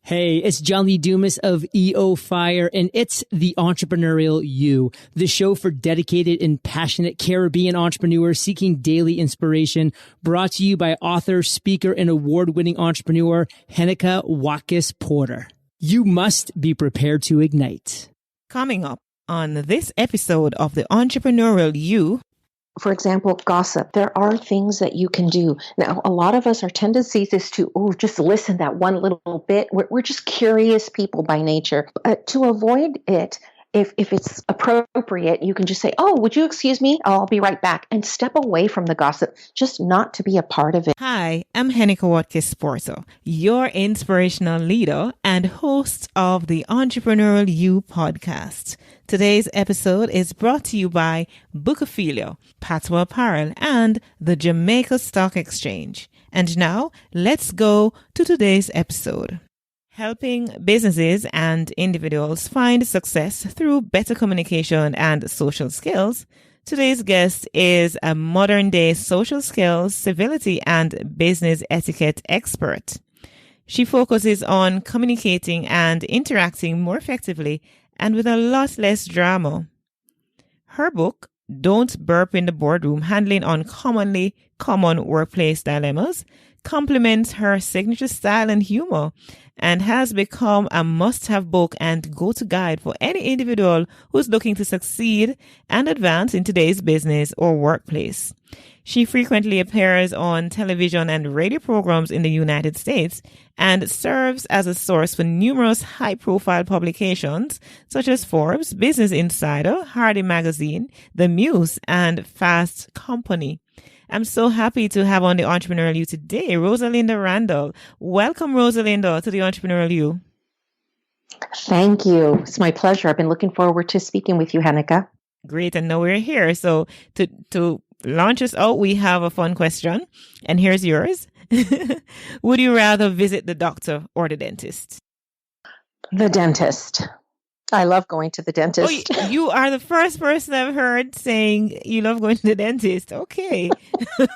Hey, it's John Lee Dumas of EO Fire, and it's The Entrepreneurial You, the show for dedicated and passionate Caribbean entrepreneurs seeking daily inspiration, brought to you by author, speaker, and award-winning entrepreneur Heneka Watkis-Porter. You must be prepared to ignite. Coming up on this episode of The Entrepreneurial You. For example, gossip. There are things that you can do. Now, a lot of us, our tendencies is to, just listen that one little bit. We're just curious people by nature. To avoid it, if it's appropriate, you can just say, would you excuse me? I'll be right back. And step away from the gossip, just not to be a part of it. Hi, I'm Heneka Watkis-Porter, your inspirational leader and host of the Entrepreneurial You podcast. Today's episode is brought to you by Bookophilia, Patois Apparel, and the Jamaica Stock Exchange. And now, let's go to today's episode. Helping businesses and individuals find success through better communication and social skills. Today's guest is a modern-day social skills, civility, and business etiquette expert. She focuses on communicating and interacting more effectively and with a lot less drama. Her book, Don't Burp in the Boardroom, Handling Uncommonly Common Workplace Dilemmas, complements her signature style and humor and has become a must-have book and go-to guide for any individual who's looking to succeed and advance in today's business or workplace. She frequently appears on television and radio programs in the United States and serves as a source for numerous high-profile publications such as Forbes, Business Insider, Hardy Magazine, The Muse, and Fast Company. I'm so happy to have on the Entrepreneurial You today, Rosalinda Randall. Welcome, Rosalinda, to the Entrepreneurial You. Thank you. It's my pleasure. I've been looking forward to speaking with you, Heneka. Great, and now we're here. So to launch us out, we have a fun question, and here's yours. Would you rather visit the doctor or the dentist? The dentist. I love going to the dentist. Oh, you are the first person I've heard saying you love going to the dentist. Okay. All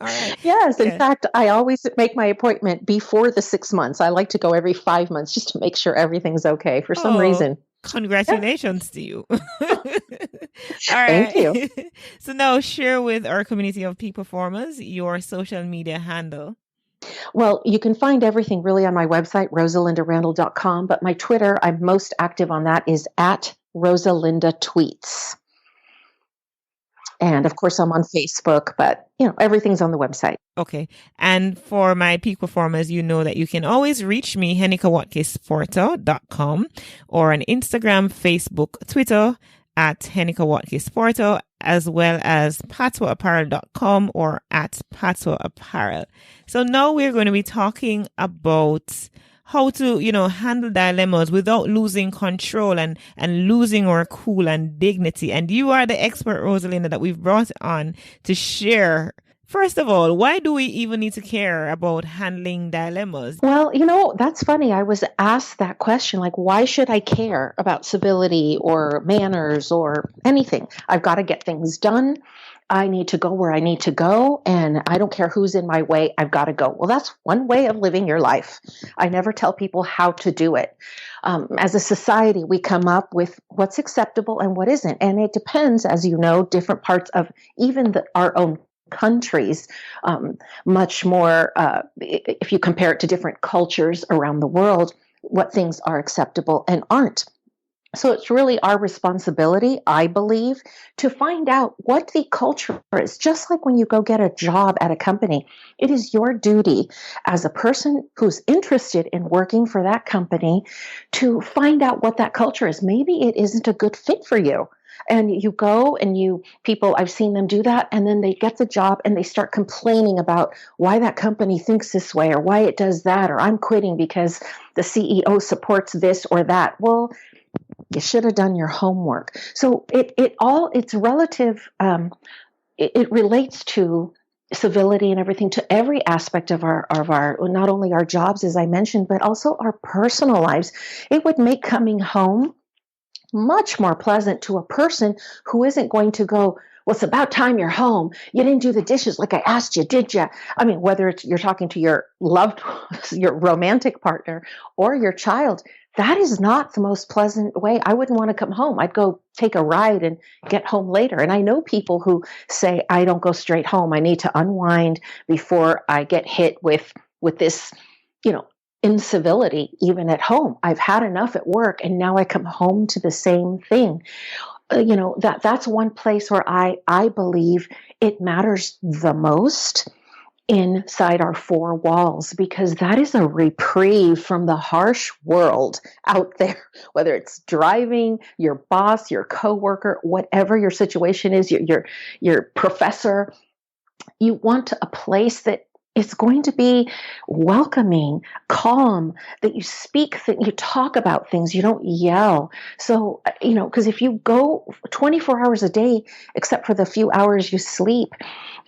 right. Yes. In fact, I always make my appointment before the 6 months. I like to go every 5 months just to make sure everything's okay for some reason. Congratulations to you. All Thank right. you. So now share with our community of peak performers your social media handle. Well, you can find everything really on my website, rosalindarandall.com, but my Twitter, I'm most active on that, is at Rosalinda Tweets. And of course, I'm on Facebook, but everything's on the website. Okay. And for my peak performers, you know that you can always reach me, henekawatkis-porter.com, or on Instagram, Facebook, Twitter, at Heneka Watkis-Porter, as well as patoisapparel.com or at Patois Apparel. So now we're going to be talking about how to, handle dilemmas without losing control and losing our cool and dignity. And you are the expert, Rosalinda, that we've brought on to share. First of all, why do we even need to care about handling dilemmas? Well, that's funny. I was asked that question, like, why should I care about civility or manners or anything? I've got to get things done. I need to go where I need to go, and I don't care who's in my way. I've got to go. Well, that's one way of living your life. I never tell people how to do it. As a society, we come up with what's acceptable and what isn't. And it depends, as you know, different parts of even our own countries, much more, if you compare it to different cultures around the world, what things are acceptable and aren't. So it's really our responsibility, I believe, to find out what the culture is. Just like when you go get a job at a company, it is your duty as a person who's interested in working for that company to find out what that culture is. Maybe it isn't a good fit for you. And you go and people, I've seen them do that, and then they get the job and they start complaining about why that company thinks this way or why it does that, or I'm quitting because the CEO supports this or that. Well, you should have done your homework. So it's relative. It relates to civility and everything, to every aspect of our not only our jobs, as I mentioned, but also our personal lives. It would make coming home much more pleasant to a person who isn't going to go, well, it's about time you're home. You didn't do the dishes like I asked you, did you? I mean, whether it's you're talking to your your romantic partner or your child, that is not the most pleasant way. I wouldn't want to come home. I'd go take a ride and get home later. And I know people who say, I don't go straight home. I need to unwind before I get hit with this, incivility even at home. I've had enough at work and now I come home to the same thing. That's one place where I believe it matters the most inside our four walls, because that is a reprieve from the harsh world out there, whether it's driving, your boss, your coworker, whatever your situation is, your professor. You want a place that is going to be welcoming, calm, that you speak, that you talk about things, you don't yell. So, because if you go 24 hours a day, except for the few hours you sleep,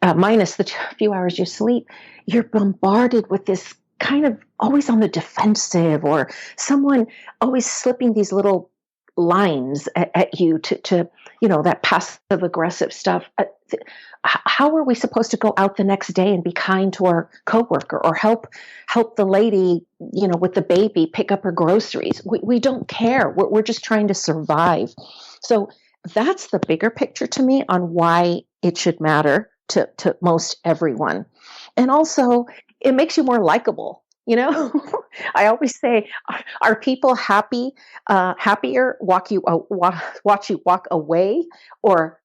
minus the few hours you sleep, you're bombarded with this kind of always on the defensive, or someone always slipping these little lines at you to that passive aggressive stuff. How are we supposed to go out the next day and be kind to our coworker, or help the lady, with the baby pick up her groceries? We don't care. We're just trying to survive. So that's the bigger picture to me on why it should matter to most everyone. And also, it makes you more likable. I always say, are people happier watch you walk away, or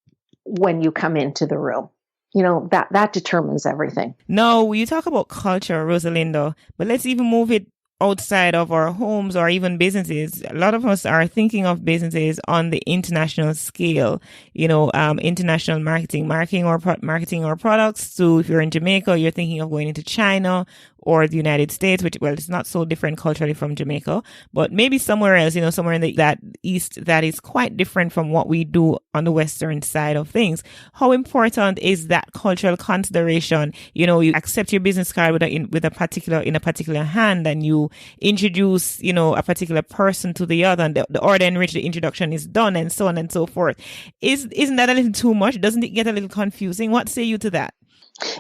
when you come into the room? That determines everything. No, you talk about culture, Rosalinda, but let's even move it outside of our homes or even businesses. A lot of us are thinking of businesses on the international scale, international marketing our products. So if you're in Jamaica, you're thinking of going into China or the United States, which, well, it's not so different culturally from Jamaica, but maybe somewhere else, somewhere in that East that is quite different from what we do on the Western side of things. How important is that cultural consideration? You accept your business card in a particular hand, and you introduce, a particular person to the other, and the order in which the introduction is done, and so on and so forth. Isn't that a little too much? Doesn't it get a little confusing? What say you to that?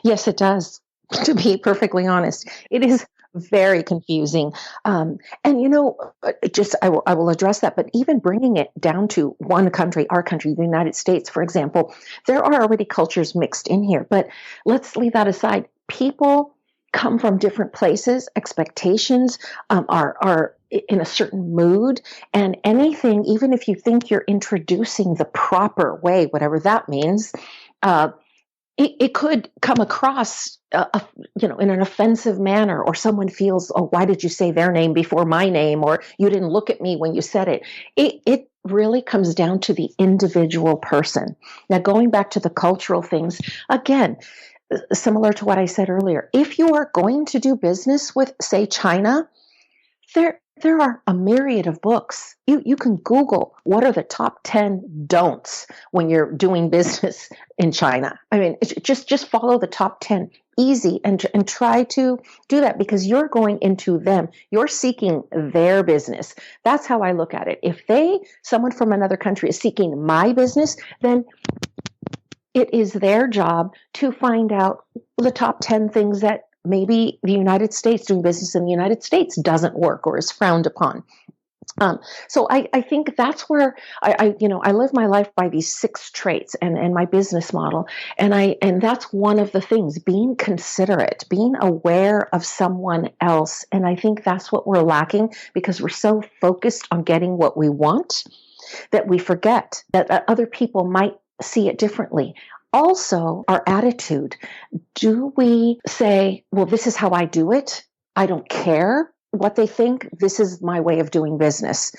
Yes, it does. To be perfectly honest, it is very confusing. And I will address that, but even bringing it down to one country, our country, the United States, for example, there are already cultures mixed in here, but let's leave that aside. People come from different places, expectations are in a certain mood, and anything, even if you think you're introducing the proper way, whatever that means, it could come across, in an offensive manner, or someone feels, oh, why did you say their name before my name? Or you didn't look at me when you said it. It really comes down to the individual person. Now, going back to the cultural things, again, similar to what I said earlier, if you are going to do business with, say, China, there are a myriad of books. You can Google what are the top 10 don'ts when you're doing business in China. I mean, just follow the top 10, easy, and try to do that, because you're going into them. You're seeking their business. That's how I look at it. If someone from another country is seeking my business, then it is their job to find out the top 10 things that maybe the United States, doing business in the United States, doesn't work or is frowned upon. So I think that's where I live my life by these 6 traits and my business model. And that's one of the things, being considerate, being aware of someone else. And I think that's what we're lacking, because we're so focused on getting what we want that we forget that other people might see it differently. Also, our attitude. Do we say, well, this is how I do it? I don't care what they think. This is my way of doing business.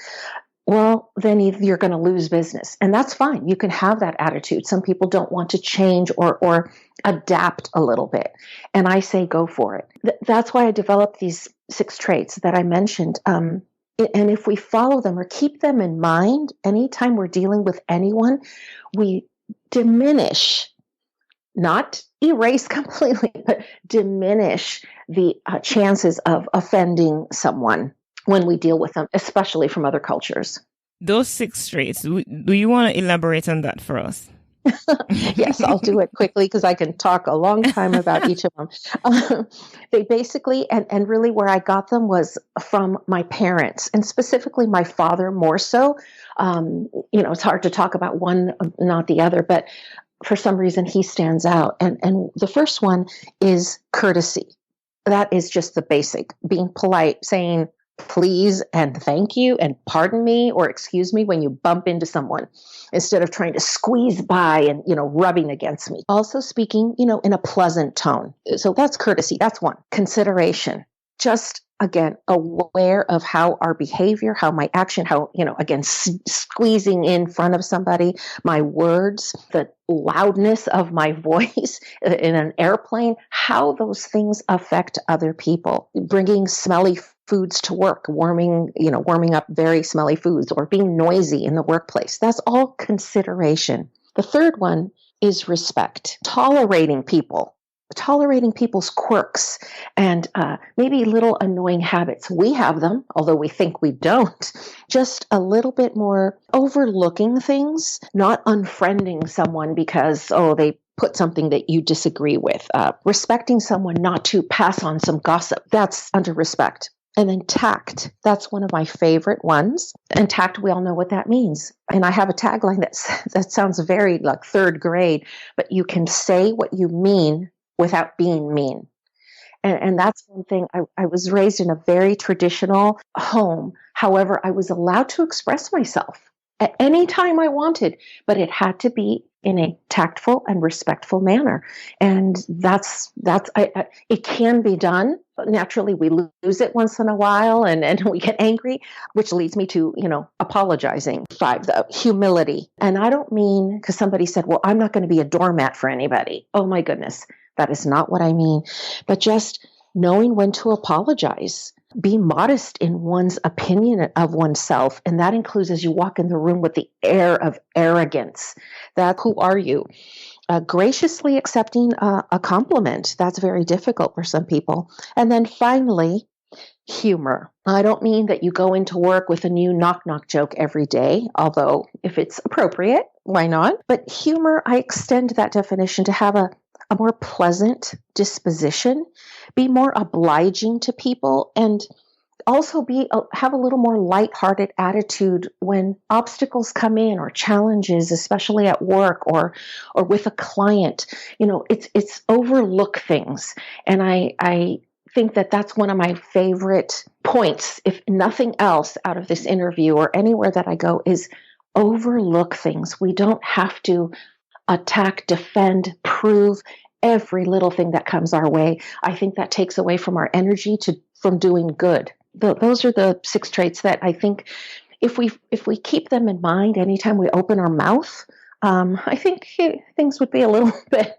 Well, then you're going to lose business. And that's fine. You can have that attitude. Some people don't want to change or adapt a little bit. And I say, go for it. That's why I developed these 6 traits that I mentioned. And if we follow them or keep them in mind, anytime we're dealing with anyone, we diminish, not erase completely, but diminish the chances of offending someone when we deal with them, especially from other cultures. Those 6 traits, do you want to elaborate on that for us? Yes, I'll do it quickly because I can talk a long time about each of them. They basically, and really where I got them was from my parents, and specifically my father more so. It's hard to talk about one, not the other, but for some reason he stands out. And the first one is courtesy. That is just the basic, being polite, saying please and thank you and pardon me or excuse me when you bump into someone instead of trying to squeeze by and, rubbing against me. Also speaking, in a pleasant tone. So that's courtesy. That's one. Consideration. Just, again, aware of how our behavior, how my action, how, again, squeezing in front of somebody, my words, the loudness of my voice in an airplane, how those things affect other people. Bringing smelly foods to work, warming up very smelly foods, or being noisy in the workplace. That's all consideration. The third one is respect. Tolerating people's quirks and maybe little annoying habits. We have them, although we think we don't. Just a little bit more overlooking things, not unfriending someone because, they put something that you disagree with. Respecting someone not to pass on some gossip. That's under respect. And then tact. That's one of my favorite ones. And tact, we all know what that means. And I have a tagline that sounds very like 3rd grade, but you can say what you mean without being mean. And that's one thing. I was raised in a very traditional home. However, I was allowed to express myself at any time I wanted, but it had to be in a tactful and respectful manner. And it can be done. But naturally, we lose it once in a while and we get angry, which leads me to, apologizing. 5, the humility. And I don't mean because somebody said, well, I'm not going to be a doormat for anybody. Oh, my goodness. That is not what I mean. But just knowing when to apologize. Be modest in one's opinion of oneself. And that includes as you walk in the room with the air of arrogance. Who are you? Graciously accepting a compliment. That's very difficult for some people. And then finally, humor. I don't mean that you go into work with a new knock-knock joke every day, although if it's appropriate, why not? But humor, I extend that definition to have a more pleasant disposition, be more obliging to people, and also have a little more lighthearted attitude when obstacles come in or challenges, especially at work or with a client. It's overlook things. And I think that that's one of my favorite points, if nothing else out of this interview or anywhere that I go, is overlook things. We don't have to attack, defend, prove every little thing that comes our way. I think that takes away from our energy from doing good. Those are the 6 traits that I think if we keep them in mind anytime we open our mouth, I think things would be a little bit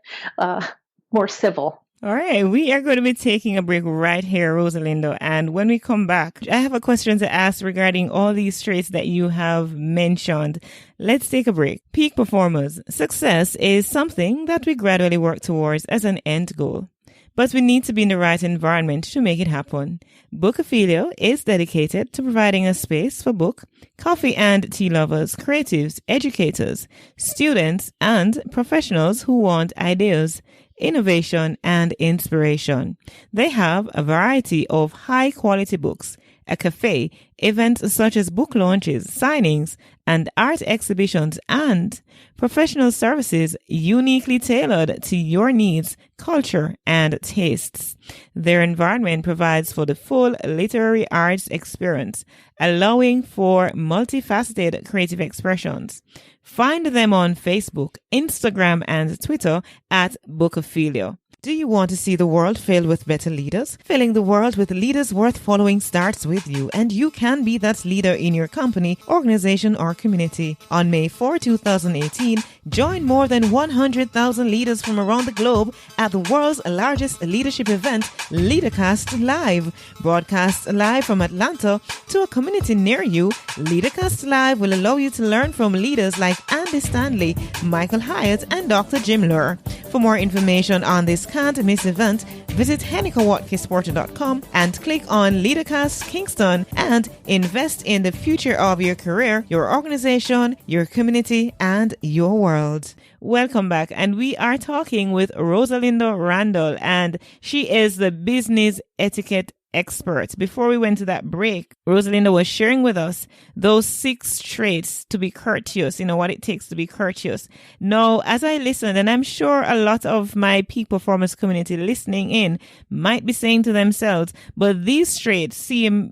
more civil. All right, we are going to be taking a break right here, Rosalinda. And when we come back, I have a question to ask regarding all these traits that you have mentioned. Let's take a break. Peak performers. Success is something that we gradually work towards as an end goal. But we need to be in the right environment to make it happen. Bookophilia is dedicated to providing a space for book, coffee and tea lovers, creatives, educators, students, and professionals who want ideas, innovation, and inspiration. They have a variety of high-quality books, a cafe, events such as book launches, signings, and art exhibitions, and professional services uniquely tailored to your needs, culture, and tastes. Their environment provides for the full literary arts experience, allowing for multifaceted creative expressions. Find them on Facebook, Instagram, and Twitter at Bookophilia. Do you want to see the world filled with better leaders? Filling the world with leaders worth following starts with you, and you can be that leader in your company, organization, or community. On May 4, 2018, join more than 100,000 leaders from around the globe at the world's largest leadership event, LeaderCast Live. Broadcast live from Atlanta to a community near you, LeaderCast Live will allow you to learn from leaders like Andy Stanley, Michael Hyatt, and Dr. Jim Lur. For more information on this can't miss event, visit Watkis-Porter.com and click on LeaderCast Kingston and invest in the future of your career, your organization, your community, and your world. Welcome back. And we are talking with Rosalinda Randall, and she is the business etiquette expert. Before we went to that break, Rosalinda was sharing with us those 6 traits to be courteous, what it takes to be courteous. Now, as I listened, and I'm sure a lot of my peak performance community listening in might be saying to themselves, but these traits seem,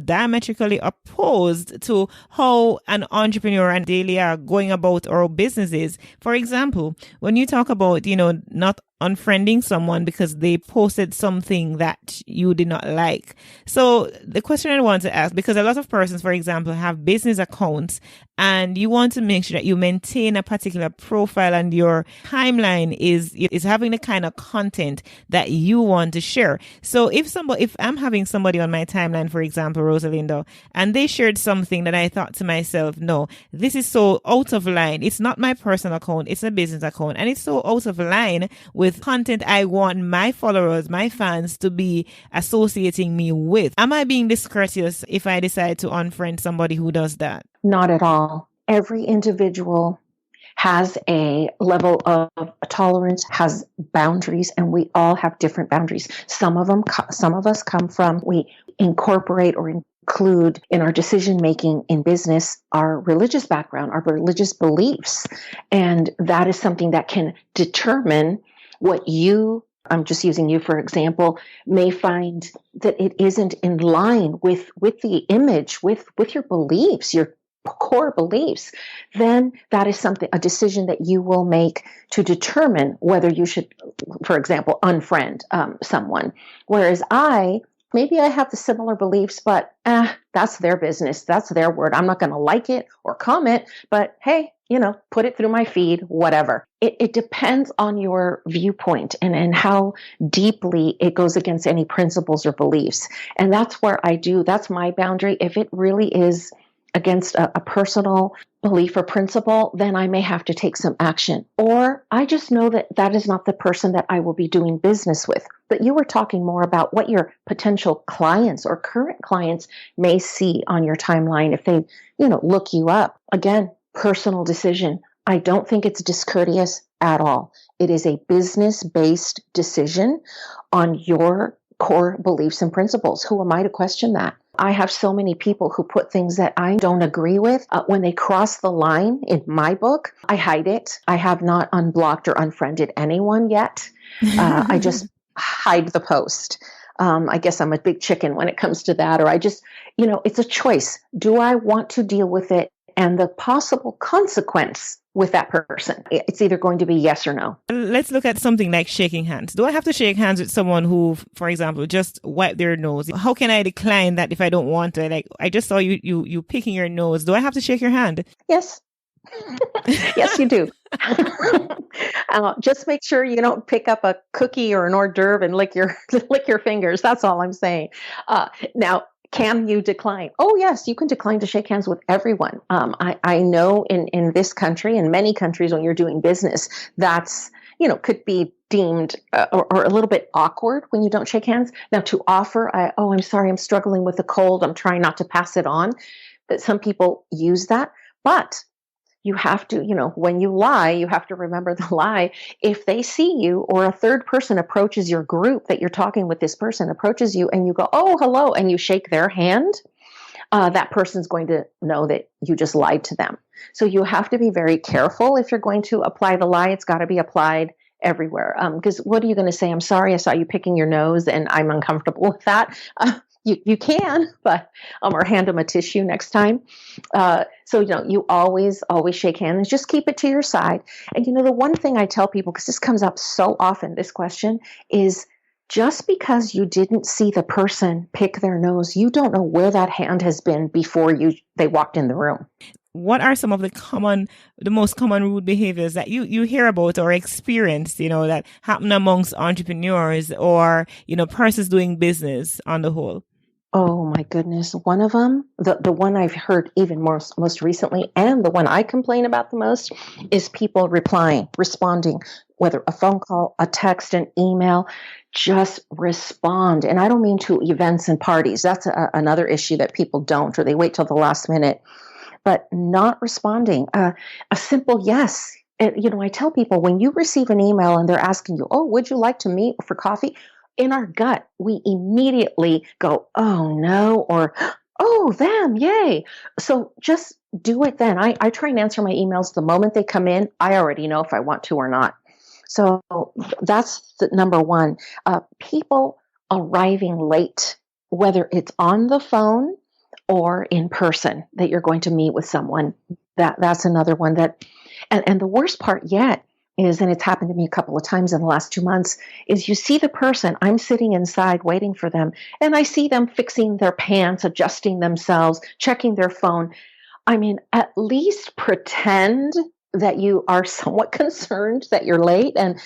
diametrically opposed to how an entrepreneur and daily are going about our businesses. For example, when you talk about, not unfriending someone because they posted something that you did not like. So the question I want to ask, because a lot of persons, for example, have business accounts and you want to make sure that you maintain a particular profile and your timeline is having the kind of content that you want to share. So if I'm having somebody on my timeline, for example, Rosalinda, and they shared something that I thought to myself, no, this is so out of line. It's not my personal account. It's a business account. And it's so out of line with content I want my followers, my fans to be associating me with. Am I being discourteous if I decide to unfriend somebody who does that? Not at all. Every individual has a level of tolerance, has boundaries, and we all have different boundaries. Some of us come from, we incorporate or include in our decision making in business our religious background, our religious beliefs, and that is something that can determine what you, I'm just using you for example, may find that it isn't in line with the image, with your beliefs, your core beliefs. Then that is a decision that you will make to determine whether you should, for example, unfriend someone. Whereas maybe I have the similar beliefs, but that's their business. That's their word. I'm not going to like it or comment, but hey, put it through my feed, whatever. It depends on your viewpoint and how deeply it goes against any principles or beliefs. And that's where that's my boundary. If it really is against a personal belief or principle, then I may have to take some action. Or I just know that is not the person that I will be doing business with. But you were talking more about what your potential clients or current clients may see on your timeline if they, look you up. Again, personal decision. I don't think it's discourteous at all. It is a business-based decision on your core beliefs and principles. Who am I to question that? I have so many people who put things that I don't agree with. When they cross the line in my book, I hide it. I have not unblocked or unfriended anyone yet. I just hide the post. I guess I'm a big chicken when it comes to that. Or I just, it's a choice. Do I want to deal with it and the possible consequence with that person? It's either going to be yes or no. Let's look at something like shaking hands. Do I have to shake hands with someone who, for example, just wipe their nose? How can I decline that if I don't want to? Like, I just saw you picking your nose. Do I have to shake your hand? Yes. Yes, you do. Just make sure you don't pick up a cookie or an hors d'oeuvre and lick your fingers. That's all I'm saying. Now, can you decline? Oh, yes, you can decline to shake hands with everyone. I know in this country, in many countries, when you're doing business, that's, could be deemed or a little bit awkward when you don't shake hands. Now, to offer, I'm sorry, I'm struggling with a cold. I'm trying not to pass it on. That some people use that. But you have to, when you lie, you have to remember the lie. If they see you or a third person approaches your group that you're talking with, this person approaches you and you go, oh, hello, and you shake their hand, that person's going to know that you just lied to them. So you have to be very careful if you're going to apply the lie. It's got to be applied everywhere. Because what are you going to say? I'm sorry, I saw you picking your nose and I'm uncomfortable with that. You can, but or hand them a tissue next time. So you always shake hands. Just keep it to your side. And the one thing I tell people, because this comes up so often, this question is, just because you didn't see the person pick their nose, you don't know where that hand has been before they walked in the room. What are some of the most common rude behaviors that you hear about or experience, that happen amongst entrepreneurs or, persons doing business on the whole? Oh my goodness. One of them, the one I've heard even most recently, and the one I complain about the most, is people responding, whether a phone call, a text, an email, just respond. And I don't mean to events and parties. That's another issue that people don't, or they wait till the last minute, but not responding. A simple yes. I tell people, when you receive an email and they're asking you, oh, would you like to meet for coffee? In our gut, we immediately go, oh no, or oh, them, yay. So just do it then. I try and answer my emails the moment they come in. I already know if I want to or not. So that's the number one. People arriving late, whether it's on the phone or in person, that you're going to meet with someone. That's another one and the worst part yet is, and it's happened to me a couple of times in the last 2 months, is you see the person, I'm sitting inside waiting for them, and I see them fixing their pants, adjusting themselves, checking their phone. I mean, at least pretend that you are somewhat concerned that you're late and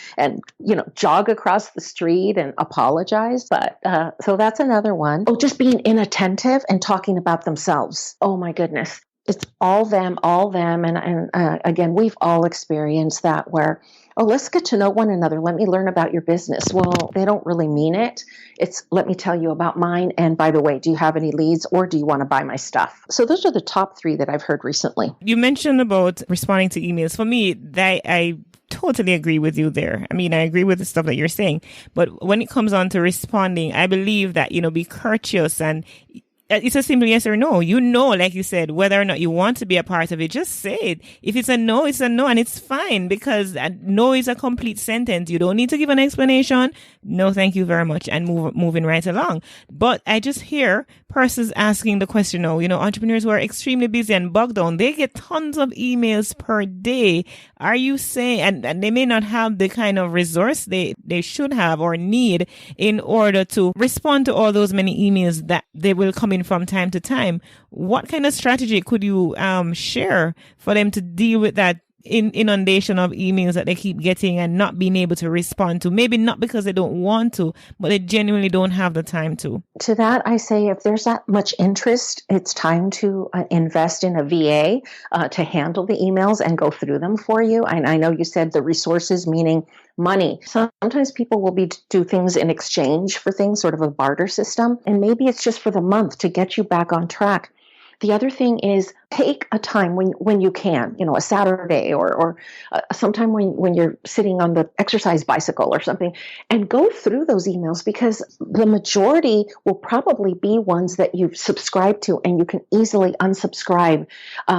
jog across the street and apologize. But so that's another one. Oh, just being inattentive and talking about themselves. Oh my goodness. It's all them. And again, we've all experienced that where, oh, let's get to know one another. Let me learn about your business. Well, they don't really mean it. It's, let me tell you about mine. And by the way, do you have any leads or do you want to buy my stuff? So those are the top 3 that I've heard recently. You mentioned about responding to emails. For me, I totally agree with you there. I mean, I agree with the stuff that you're saying. But when it comes on to responding, I believe that, be courteous, and it's a simple yes or no. Like you said, whether or not you want to be a part of it, just say it. If it's a no, it's a no, and it's fine, because a no is a complete sentence. You don't need to give an explanation. No, thank you very much, and moving right along. But I just hear persons asking the question now, entrepreneurs who are extremely busy and bogged down, they get tons of emails per day. Are you saying, and they may not have the kind of resource they should have or need in order to respond to all those many emails that they will come in from time to time? What kind of strategy could you share for them to deal with that inundation of emails that they keep getting and not being able to respond to? Maybe not because they don't want to, but they genuinely don't have the time to. To that, I say, if there's that much interest, it's time to invest in a VA to handle the emails and go through them for you. I know you said the resources, meaning money. Sometimes people will do things in exchange for things, sort of a barter system. And maybe it's just for the month to get you back on track. The other thing is, take a time when you can, a Saturday or sometime when you're sitting on the exercise bicycle or something, and go through those emails, because the majority will probably be ones that you've subscribed to and you can easily unsubscribe,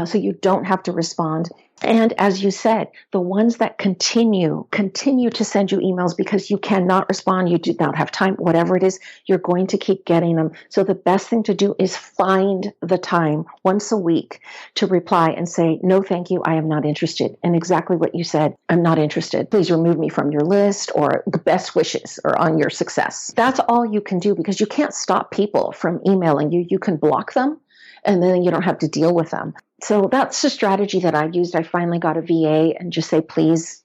so you don't have to respond. And as you said, the ones that continue to send you emails because you cannot respond, you do not have time, whatever it is, you're going to keep getting them. So the best thing to do is find the time once a week to reply and say, no, thank you, I am not interested. And exactly what you said, I'm not interested. Please remove me from your list, or the best wishes are on your success. That's all you can do, because you can't stop people from emailing you. You can block them, and then you don't have to deal with them. So that's the strategy that I used. I finally got a VA and just say, please,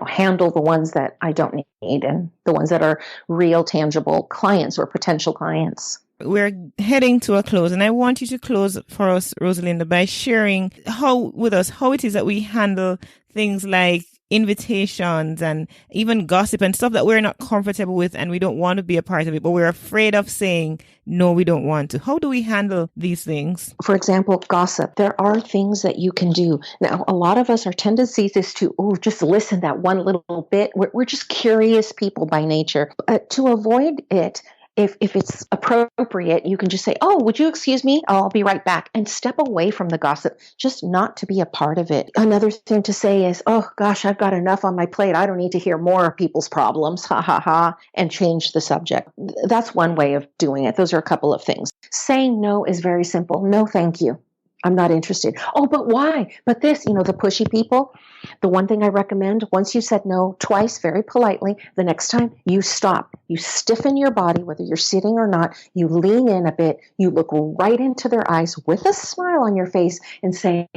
handle the ones that I don't need and the ones that are real, tangible clients or potential clients. We're heading to a close, and I want you to close for us, Rosalinda, by sharing how it is that we handle things like invitations and even gossip and stuff that we're not comfortable with and we don't want to be a part of it, but we're afraid of saying, no, we don't want to. How do we handle these things? For example, gossip. There are things that you can do. Now, a lot of us, our tendency is to, just listen that one little bit. We're just curious people by nature. To avoid it, if it's appropriate, you can just say, oh, would you excuse me? I'll be right back, and step away from the gossip, just not to be a part of it. Another thing to say is, oh gosh, I've got enough on my plate. I don't need to hear more of people's problems, ha ha ha, and change the subject. That's one way of doing it. Those are a couple of things. Saying no is very simple. No, thank you. I'm not interested. Oh, but why? But this, the pushy people. The one thing I recommend, once you said no twice, very politely, the next time you stop. You stiffen your body, whether you're sitting or not. You lean in a bit. You look right into their eyes with a smile on your face and say,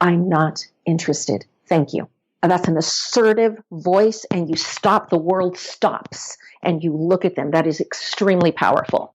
I'm not interested. Thank you. And that's an assertive voice, and you stop. The world stops, and you look at them. That is extremely powerful.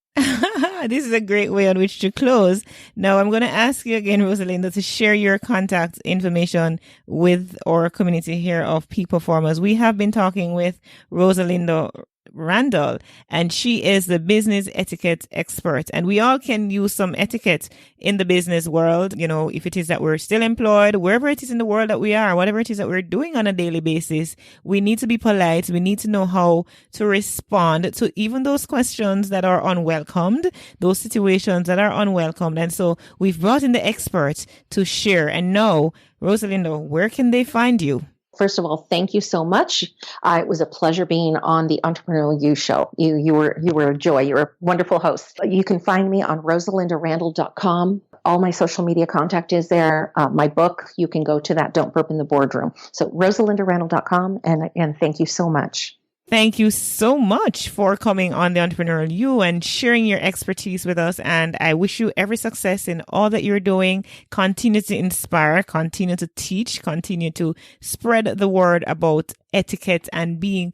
This is a great way on which to close. Now, I'm going to ask you again, Rosalinda, to share your contact information with our community here of peak performers. We have been talking with Rosalinda Randall, and she is the business etiquette expert. And we all can use some etiquette in the business world. You know, if it is that we're still employed, wherever it is in the world that we are, whatever it is that we're doing on a daily basis, we need to be polite. We need to know how to respond to even those questions that are unwelcomed, those situations that are unwelcomed. And so we've brought in the experts to share. And now, Rosalinda, where can they find you? First of all, thank you so much. It was a pleasure being on the Entrepreneurial You show. You were a joy. You're a wonderful host. You can find me on rosalindarandall.com. All my social media contact is there. My book, you can go to that, Don't Burp in the Boardroom. So rosalindarandall.com, and thank you so much. Thank you so much for coming on the Entrepreneurial You and sharing your expertise with us. And I wish you every success in all that you're doing. Continue to inspire, continue to teach, continue to spread the word about etiquette and being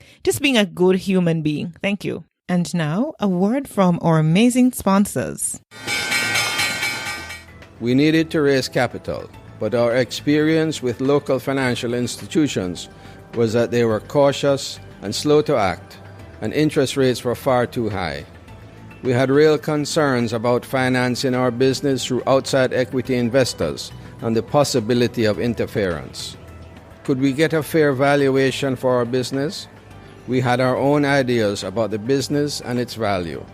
a good human being. Thank you. And now a word from our amazing sponsors. We needed to raise capital, but our experience with local financial institutions was that they were cautious and slow to act, and interest rates were far too high. We had real concerns about financing our business through outside equity investors and the possibility of interference. Could we get a fair valuation for our business? We had our own ideas about the business and its value.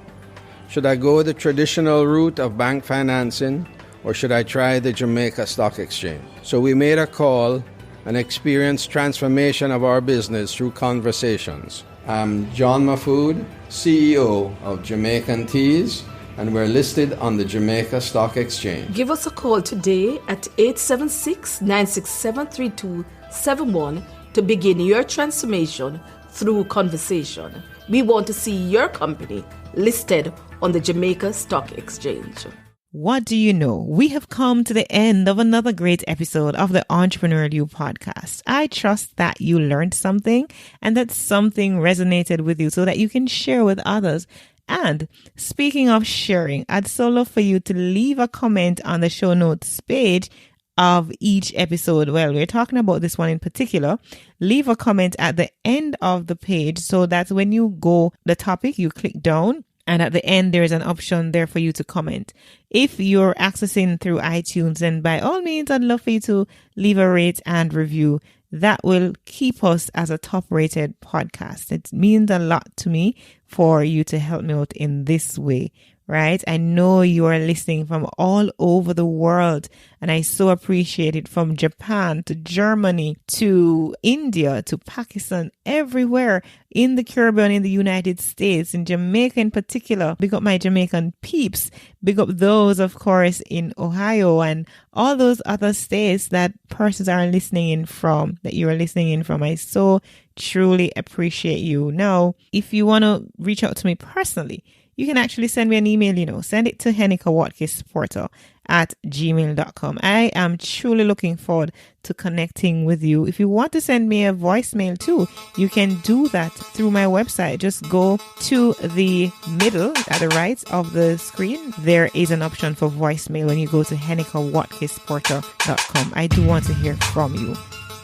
Should I go the traditional route of bank financing, or should I try the Jamaica Stock Exchange? So we made a call and experienced transformation of our business through conversations. I'm John Mafood, CEO of Jamaican Teas, and we're listed on the Jamaica Stock Exchange. Give us a call today at 876-967-3271 to begin your transformation through conversation. We want to see your company listed on the Jamaica Stock Exchange. What do you know? We have come to the end of another great episode of the Entrepreneurial You podcast. I trust that you learned something and that something resonated with you so that you can share with others. And speaking of sharing, I'd so love for you to leave a comment on the show notes page of each episode. Well, we're talking about this one in particular. Leave a comment at the end of the page so that when you go the topic, you click down. And at the end, there is an option there for you to comment. If you're accessing through iTunes, then by all means, I'd love for you to leave a rate and review. That will keep us as a top-rated podcast. It means a lot to me for you to help me out in this way, right? I know you are listening from all over the world, and I so appreciate it, from Japan to Germany to India to Pakistan, everywhere in the Caribbean, in the United States, in Jamaica in particular. Big up my Jamaican peeps. Big up those, of course, in Ohio and all those other states that persons are listening in from, that you are listening in from. I so truly appreciate you. Now, if you want to reach out to me personally, you can actually send me an email, send it to Heneka Watkis-Porter at gmail.com. I am truly looking forward to connecting with you. If you want to send me a voicemail too, you can do that through my website. Just go to the middle at the right of the screen. There is an option for voicemail when you go to henekawatkisporter.com. I do want to hear from you.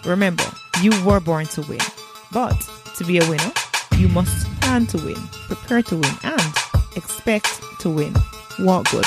Remember, you were born to win, but to be a winner, you must plan to win, prepare to win, and expect to win. Walk good.